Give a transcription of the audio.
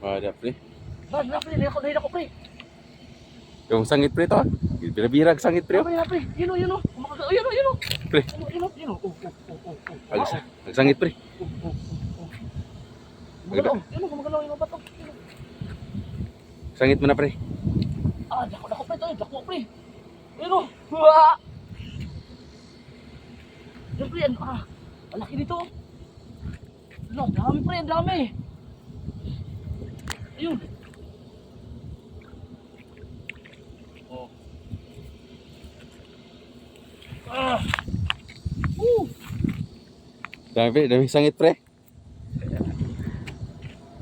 Ada pre. Na pre, nahin ako pre. Yung sangit pre to. Bira-birag sangit pre. Na pre, yun o. Yun o. Pre. Yun o. Nagsangit pre. Magalaw. Yun o, magalaw yung bato. Sangit mo na pre. Dako pre to, dako pre. Yun o. Huwa! Yun pre, malaki dito. Ano, dami pre, dami. Ayun. Oh. Dami pre, dami sangit pre.